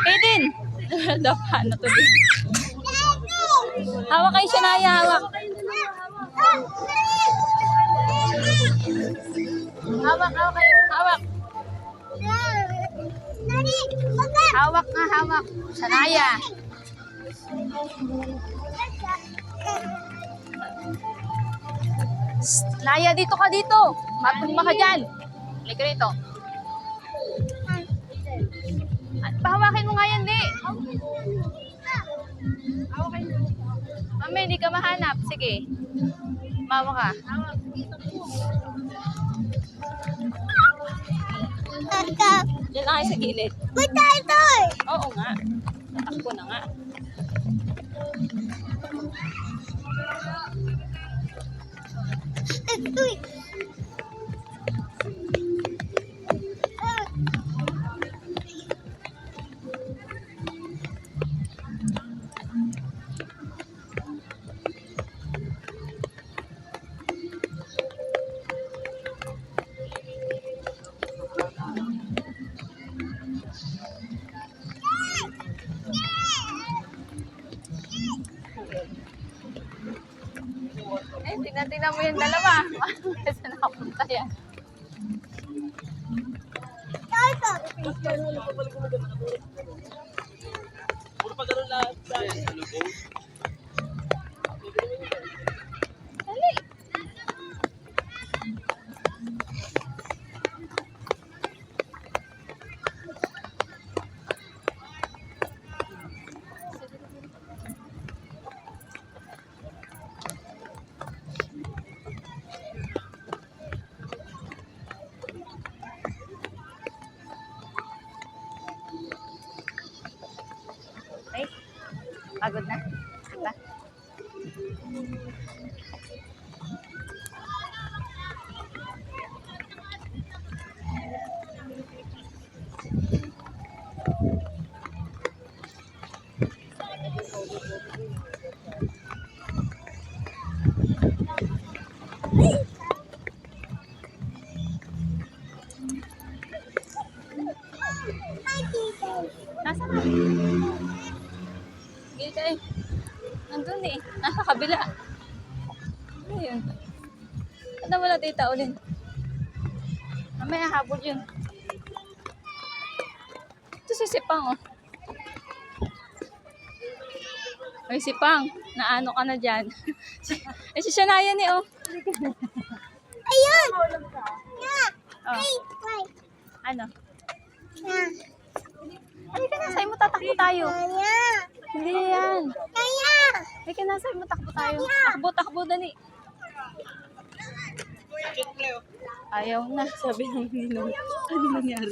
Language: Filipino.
Aiden! Dapa na to din. Hawak kayo siya na, hawak. Hawak kayo, hawak. Hawak nga, hawak. Sanaya. Naya, dito ka dito. Matumba ka dyan. Halika rito. Pahawakin mo nga yan, di. Mami, hindi ka mahanap. Sige. Mawa ka. Diyan lang kayo sa gilid. Oo nga. Natakbo na nga. Tingnan mo yung dalawa. Saan nakapunta yan? Puro pa ganun lahat. Dali. Ay, pagod na. Diba? Nasaan na? Gilid eh. Nandun eh. Nasa kabila. Ano yun? Ba't na wala tita ulit? Mamaya habol yun. Ito si Sipang oh. Ay Sipang, naano ka na dyan? Eh si Shania ni oh. Ayun! Oh. Ano? Halika na, sa'yo mo tatakbo tayo. Hindi yan. Halika na, sa'yo mo takbo tayo. Takbo, takbo, dali. Ayaw na, sabi ng ninong. Ano nangyari?